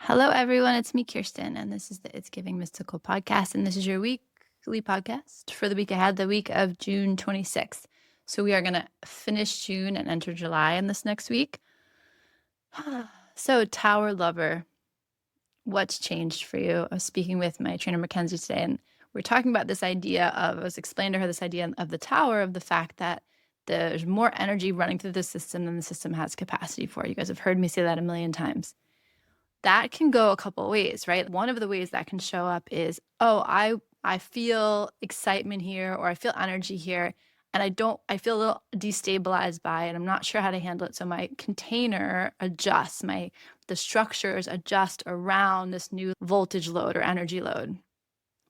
Hello, everyone. It's me, Kirsten, and this is the It's Giving Mystical podcast. And this is your weekly podcast for the week ahead, the week of June 26th. So we are going to finish June and enter July in this next week. So, Tower Lover, what's changed for you? I was speaking with my trainer, Mackenzie, today, and we're talking about this idea of, I was explaining to her this idea of the tower, of the fact that there's more energy running through the system than the system has capacity for. You guys have heard me say that a million times. That can go a couple of ways, right? One of the ways that can show up is, oh, I feel excitement here, or I feel energy here, and I feel a little destabilized by it. I'm not sure how to handle it. So my container adjusts, the structures adjust around this new voltage load or energy load.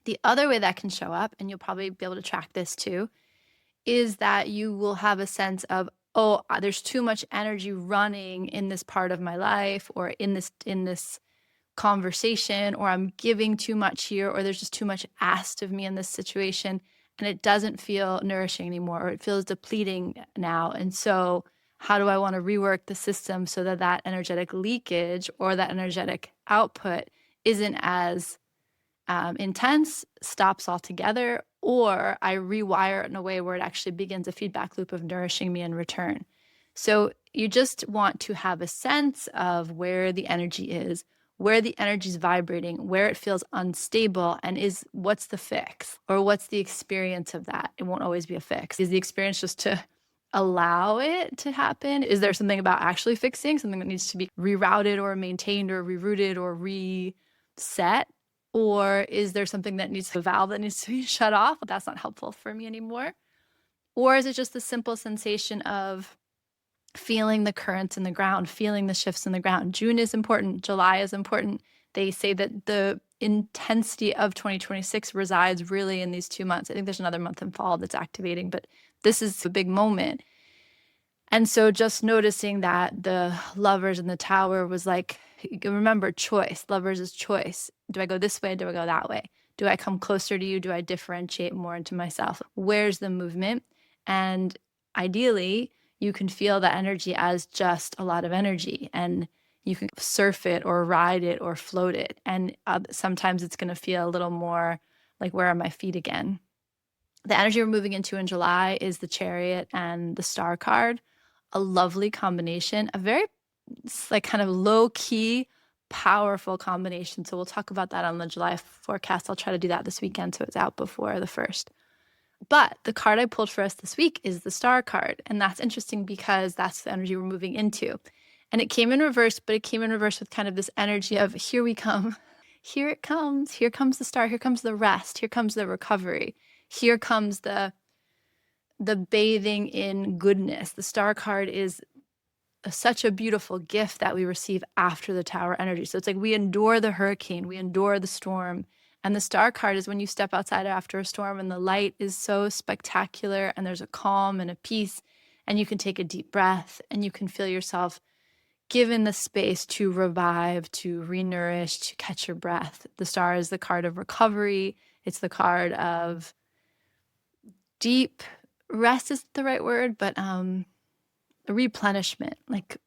The other way that can show up, and you'll probably be able to track this too, is that you will have a sense of, oh, there's too much energy running in this part of my life, or in this conversation, or I'm giving too much here, or there's just too much asked of me in this situation, and it doesn't feel nourishing anymore, or it feels depleting now. And so how do I want to rework the system so that that energetic leakage or that energetic output isn't as intense, stops altogether, or I rewire it in a way where it actually begins a feedback loop of nourishing me in return. So you just want to have a sense of where the energy is, where the energy is vibrating, where it feels unstable, and what's the fix, or what's the experience of that? It won't always be a fix. Is the experience just to allow it to happen? Is there something about actually fixing, something that needs to be rerouted or maintained or rerouted or reset? Or is there something that needs a valve that needs to be shut off? That's not helpful for me anymore. Or is it just the simple sensation of feeling the currents in the ground, feeling the shifts in the ground? June is important. July is important. They say that the intensity of 2026 resides really in these 2 months. I think there's another month in fall that's activating, but this is a big moment. And so just noticing that the Lovers in the Tower was like, remember, choice. Lovers is choice. Do I go this way? Do I go that way? Do I come closer to you? Do I differentiate more into myself? Where's the movement? And ideally, you can feel that energy as just a lot of energy, and you can surf it or ride it or float it. And sometimes it's going to feel a little more like, where are my feet again? The energy we're moving into in July is the Chariot and the Star card. A lovely combination, a very like kind of low-key, powerful combination. So we'll talk about that on the July forecast. I'll try to do that this weekend so it's out before the 1st. But the card I pulled for us this week is the Star card. And that's interesting because that's the energy we're moving into. And it came in reverse, but it came in reverse with kind of this energy of, here we come. Here it comes. Here comes the star. Here comes the rest. Here comes the recovery. Here comes the bathing in goodness. The Star card is such a beautiful gift that we receive after the Tower energy. So it's like we endure the hurricane, we endure the storm. And the Star card is when you step outside after a storm and the light is so spectacular and there's a calm and a peace, and you can take a deep breath and you can feel yourself given the space to revive, to re-nourish, to catch your breath. The Star is the card of recovery. It's the card of deep rest isn't the right word, but replenishment, like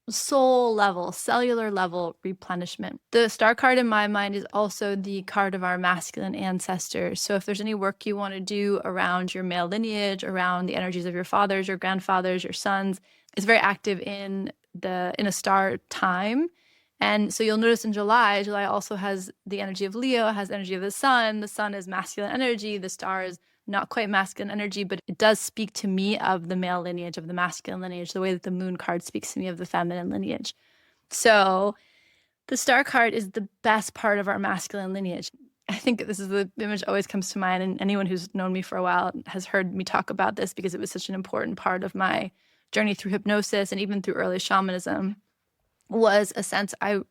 soul level, cellular level replenishment. The Star card in my mind is also the card of our masculine ancestors. So if there's any work you want to do around your male lineage, around the energies of your fathers, your grandfathers, your sons, it's very active in a star time. And so you'll notice in July also has the energy of Leo, has the energy of the sun. The sun is masculine energy. The star is not quite masculine energy, but it does speak to me of the male lineage, of the masculine lineage, the way that the moon card speaks to me of the feminine lineage. So the Star card is the best part of our masculine lineage. I think this is the image always comes to mind, and anyone who's known me for a while has heard me talk about this because it was such an important part of my journey through hypnosis and even through early shamanism, was a sense so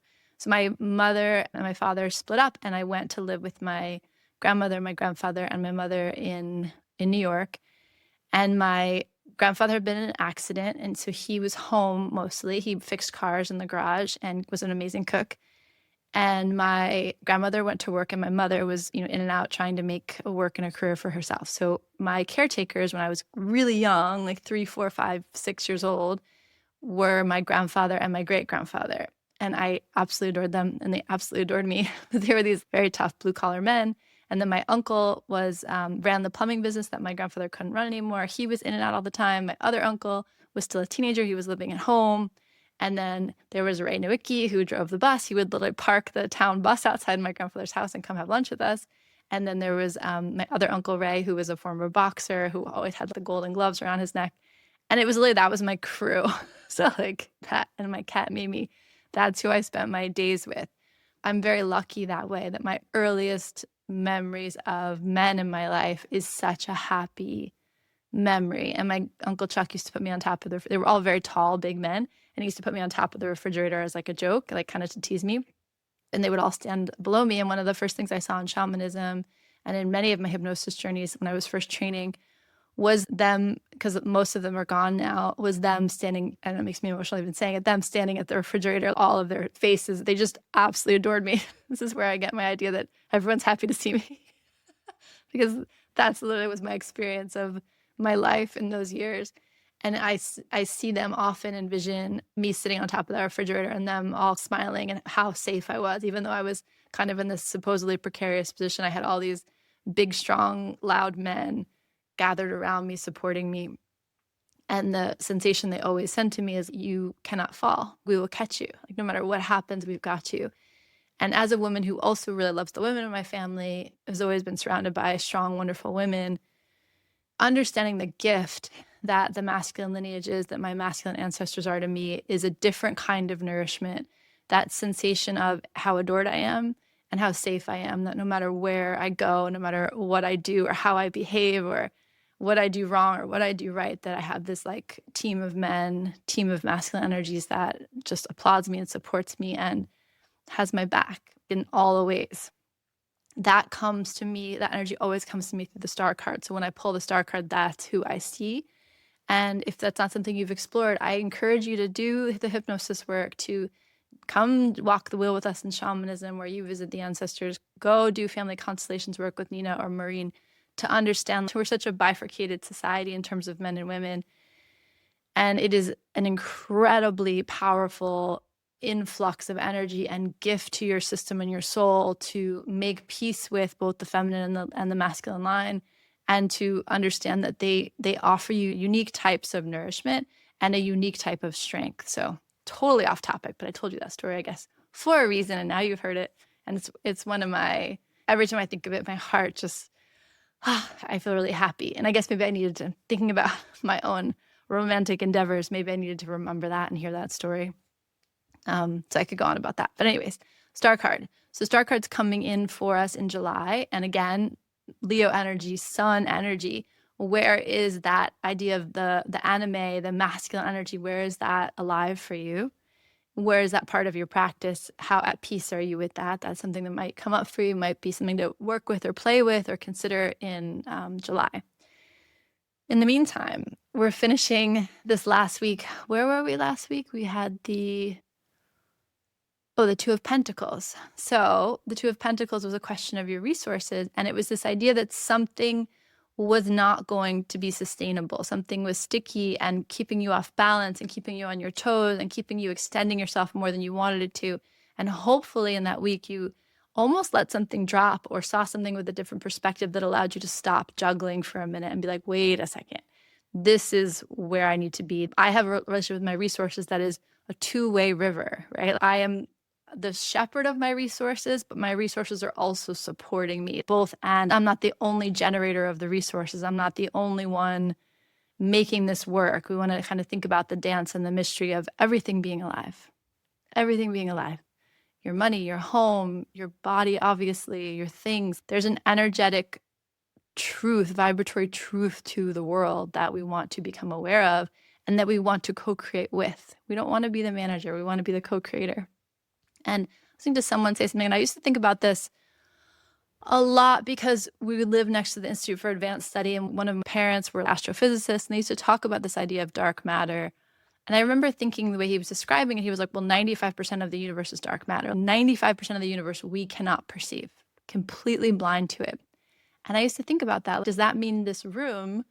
my mother and my father split up, and I went to live with my grandmother, my grandfather, and my mother in New York. And my grandfather had been in an accident, and so he was home mostly. He fixed cars in the garage and was an amazing cook. And my grandmother went to work, and my mother was, in and out trying to make a work and a career for herself. So my caretakers, when I was really young, like 3, 4, 5, 6 years old, were my grandfather and my great-grandfather. And I absolutely adored them, and they absolutely adored me. They were these very tough blue-collar men. And then my uncle ran the plumbing business that my grandfather couldn't run anymore. He was in and out all the time. My other uncle was still a teenager. He was living at home. And then there was Ray Nowicki, who drove the bus. He would literally park the town bus outside my grandfather's house and come have lunch with us. And then there was my other uncle Ray, who was a former boxer, who always had the golden gloves around his neck. And it was literally, that was my crew. So like that and my cat Mimi, that's who I spent my days with. I'm very lucky that way, that my earliest memories of men in my life is such a happy memory. And my Uncle Chuck used to put me on top of they were all very tall, big men. And he used to put me on top of the refrigerator as like a joke, like kind of to tease me. And they would all stand below me. And one of the first things I saw in shamanism and in many of my hypnosis journeys when I was first training was them, because most of them are gone now, was them standing, and it makes me emotional even saying it, them standing at the refrigerator, all of their faces, they just absolutely adored me. This is where I get my idea that everyone's happy to see me. Because that's literally was my experience of my life in those years. And I see them often envision me sitting on top of the refrigerator and them all smiling and how safe I was, even though I was kind of in this supposedly precarious position. I had all these big, strong, loud men gathered around me, supporting me. And the sensation they always send to me is, you cannot fall. We will catch you. Like, no matter what happens, we've got you. And as a woman who also really loves the women in my family, has always been surrounded by strong, wonderful women, understanding the gift that the masculine lineage is, that my masculine ancestors are to me, is a different kind of nourishment. That sensation of how adored I am and how safe I am, that no matter where I go, no matter what I do or how I behave or what I do wrong or what I do right, that I have this like team of men, team of masculine energies that just applauds me and supports me and has my back in all the ways. That comes to me, that energy always comes to me through the star card. So when I pull the star card, that's who I see. And if that's not something you've explored, I encourage you to do the hypnosis work, to come walk the wheel with us in shamanism, where you visit the ancestors, go do family constellations work with Nina or Maureen, to understand we're such a bifurcated society in terms of men and women. And it is an incredibly powerful influx of energy and gift to your system and your soul to make peace with both the feminine and the masculine line, and to understand that they offer you unique types of nourishment and a unique type of strength. So totally off topic, but I told you that story, I guess, for a reason, and now you've heard it. And it's one of my, every time I think of it, my heart just, I feel really happy. And I guess maybe I needed to, thinking about my own romantic endeavors, maybe I needed to remember that and hear that story. So I could go on about that. But anyways, star card. So star card's coming in for us in July. And again, Leo energy, sun energy. Where is that idea of the anime, the masculine energy? Where is that alive for you? Where is that part of your practice? How at peace are you with that? That's something that might come up for you, might be something to work with or play with or consider in July. In the meantime, we're finishing this last week. Where were we last week? We had the Two of Pentacles. So the Two of Pentacles was a question of your resources, and it was this idea that something was not going to be sustainable. Something was sticky and keeping you off balance and keeping you on your toes and keeping you extending yourself more than you wanted it to. And hopefully in that week, you almost let something drop or saw something with a different perspective that allowed you to stop juggling for a minute and be like, wait a second, this is where I need to be. I have a relationship with my resources that is a two-way river, right? I am the shepherd of my resources, but my resources are also supporting me both. And I'm not the only generator of the resources. I'm not the only one making this work. We want to kind of think about the dance and the mystery of everything being alive, everything being alive. Your money, your home, your body, obviously, your things. There's an energetic truth, vibratory truth to the world that we want to become aware of and that we want to co-create with. We don't want to be the manager. We want to be the co-creator. And listening to someone say something, and I used to think about this a lot because we live next to the Institute for Advanced Study, and one of my parents were astrophysicists, and they used to talk about this idea of dark matter. And I remember thinking the way he was describing it, he was like, well, 95% of the universe is dark matter. 95% of the universe we cannot perceive, completely blind to it. And I used to think about that. Does that mean this room,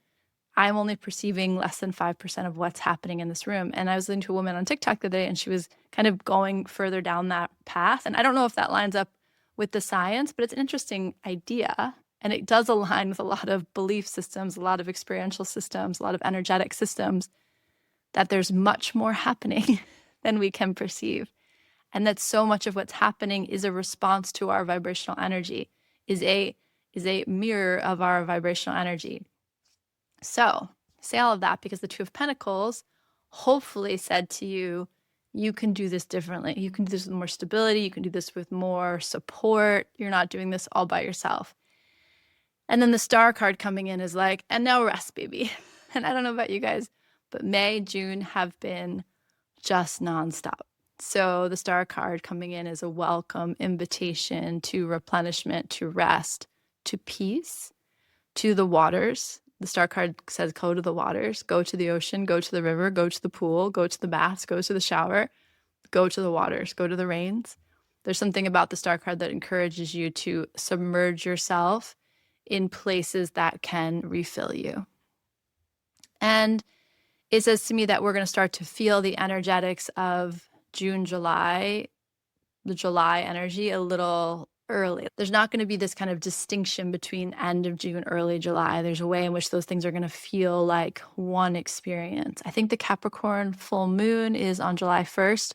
I'm only perceiving less than 5% of what's happening in this room. And I was listening to a woman on TikTok the other day, and she was kind of going further down that path. And I don't know if that lines up with the science, but it's an interesting idea. And it does align with a lot of belief systems, a lot of experiential systems, a lot of energetic systems, that there's much more happening than we can perceive. And that so much of what's happening is a response to our vibrational energy, is a mirror of our vibrational energy. So I say all of that because the Two of Pentacles hopefully said to you, you can do this differently. You can do this with more stability. You can do this with more support. You're not doing this all by yourself. And then the Star card coming in is like, and now rest, baby. And I don't know about you guys, but May, June have been just nonstop. So the Star card coming in is a welcome invitation to replenishment, to rest, to peace, to the waters. The Star card says, go to the waters, go to the ocean, go to the river, go to the pool, go to the baths, go to the shower, go to the waters, go to the rains. There's something about the Star card that encourages you to submerge yourself in places that can refill you. And it says to me that we're going to start to feel the energetics of June, July, the July energy a little early. There's not going to be this kind of distinction between end of June, early July. There's a way in which those things are going to feel like one experience. I think the Capricorn full moon is on July 1st.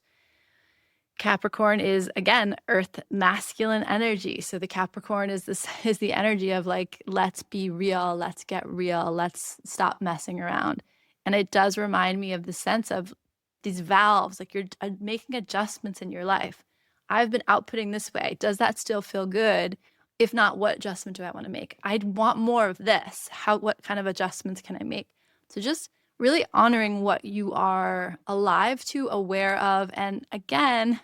Capricorn is, again, earth masculine energy. So the Capricorn is the energy of like, let's be real, let's get real, let's stop messing around. And it does remind me of the sense of these valves, like you're making adjustments in your life. I've been outputting this way. Does that still feel good? If not, what adjustment do I want to make? I'd want more of this. What kind of adjustments can I make? So just really honoring what you are alive to, aware of. And again,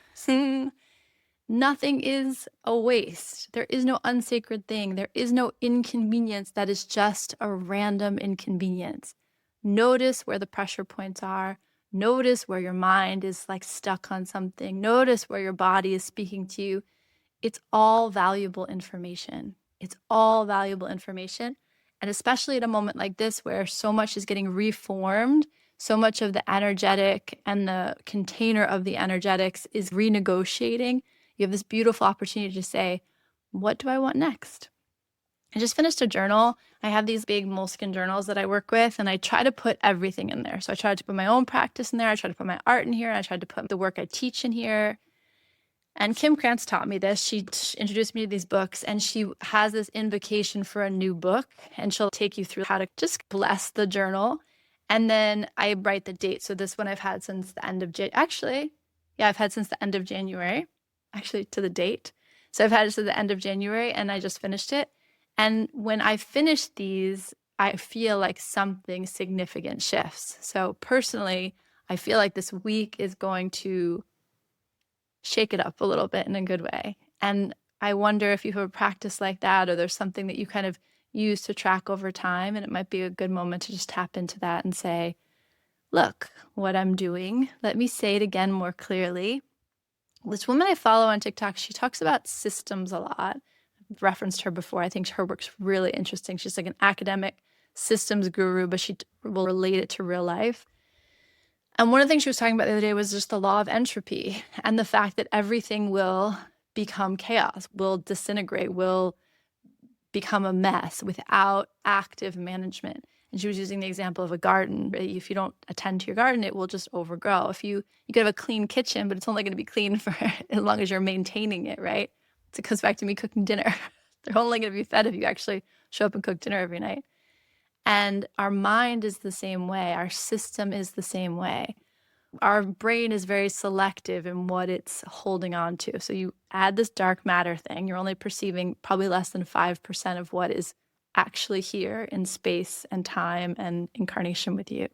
nothing is a waste. There is no unsacred thing. There is no inconvenience that is just a random inconvenience. Notice where the pressure points are. Notice where your mind is like stuck on something. Notice where your body is speaking to you. It's all valuable information. It's all valuable information. And especially at a moment like this where so much is getting reformed, so much of the energetic and the container of the energetics is renegotiating, you have this beautiful opportunity to say, what do I want next? I just finished a journal. I have these big moleskin journals that I work with, and I try to put everything in there. So I tried to put my own practice in there. I tried to put my art in here. I tried to put the work I teach in here. And Kim Krantz taught me this. She introduced me to these books, and she has this invocation for a new book, and she'll take you through how to just bless the journal. And then I write the date. So this one I've had since the end of I've had since the end of January, actually to the date. So I've had it to the end of January, and I just finished it. And when I finish these, I feel like something significant shifts. So personally, I feel like this week is going to shake it up a little bit in a good way. And I wonder if you have a practice like that, or there's something that you kind of use to track over time. And it might be a good moment to just tap into that and say, look, what I'm doing. Let me say it again more clearly. This woman I follow on TikTok, she talks about systems a lot. I've referenced her before. I think her work's really interesting. She's like an academic systems guru, but she will relate it to real life. And one of the things she was talking about the other day was just the law of entropy and the fact that everything will become chaos, will disintegrate, will become a mess without active management. And she was using the example of a garden. If you don't attend to your garden, it will just overgrow. If you could have a clean kitchen, but it's only going to be clean for as long as you're maintaining it, right? So it goes back to me cooking dinner. They're only going to be fed if you actually show up and cook dinner every night. And our mind is the same way. Our system is the same way. Our brain is very selective in what it's holding on to. So you add this dark matter thing, you're only perceiving probably less than 5% of what is actually here in space and time and incarnation with you.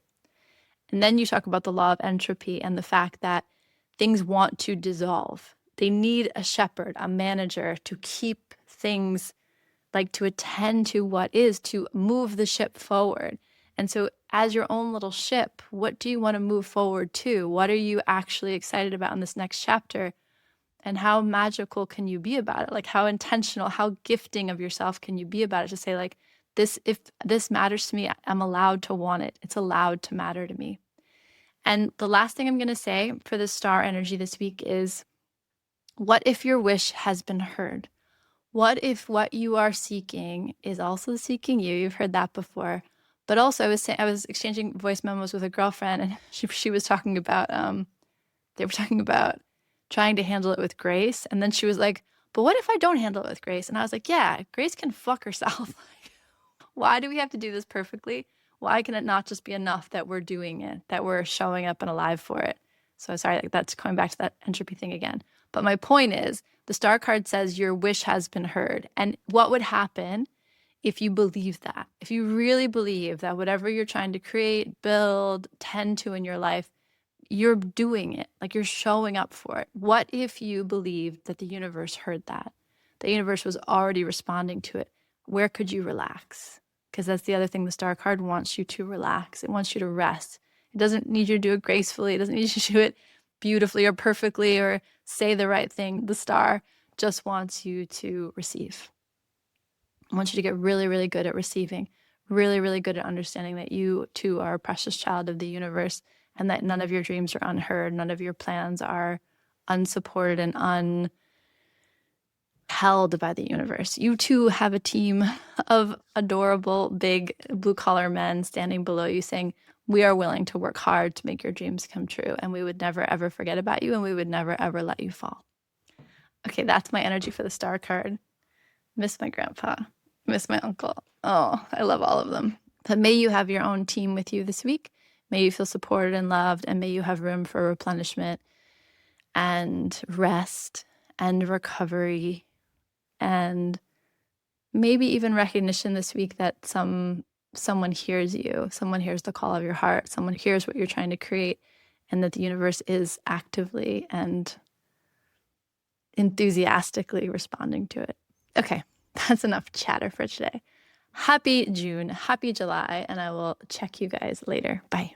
And then you talk about the law of entropy and the fact that things want to dissolve. They need a shepherd, a manager to keep things, like to attend to what is, to move the ship forward. And so as your own little ship, what do you want to move forward to? What are you actually excited about in this next chapter? And how magical can you be about it? Like how intentional, how gifting of yourself can you be about it to say like, If this matters to me, I'm allowed to want it. It's allowed to matter to me. And the last thing I'm going to say for the star energy this week is, what if your wish has been heard? What if what you are seeking is also seeking you? You've heard that before. But also, I was exchanging voice memos with a girlfriend, and she was talking about they were talking about trying to handle it with grace, and then she was like, "But what if I don't handle it with grace?" And I was like, "Yeah, Grace can fuck herself. Why do we have to do this perfectly? Why can it not just be enough that we're doing it, that we're showing up and alive for it?" So sorry, that's coming back to that entropy thing again. But my point is, the star card says your wish has been heard. And what would happen if you believe that? If you really believe that whatever you're trying to create, build, tend to in your life, you're doing it, like you're showing up for it. What if you believed that the universe heard that? The universe was already responding to it. Where could you relax? Because that's the other thing the star card wants you to relax. It wants you to rest. It doesn't need you to do it gracefully. It doesn't need you to do it beautifully or perfectly or say the right thing. The star just wants you to receive. I want you to get really, really good at receiving, really, really good at understanding that you too are a precious child of the universe, and that none of your dreams are unheard, none of your plans are unsupported and upheld by the universe. You too have a team of adorable, big blue-collar men standing below you saying, "We are willing to work hard to make your dreams come true, and we would never, ever forget about you, and we would never, ever let you fall." Okay, that's my energy for the star card. Miss my grandpa. Miss my uncle. Oh, I love all of them. But may you have your own team with you this week. May you feel supported and loved, and may you have room for replenishment and rest and recovery, and maybe even recognition this week that someone hears you, someone hears the call of your heart, someone hears what you're trying to create, and that the universe is actively and enthusiastically responding to it. Okay, that's enough chatter for today. Happy June, happy July, and I will check you guys later. Bye.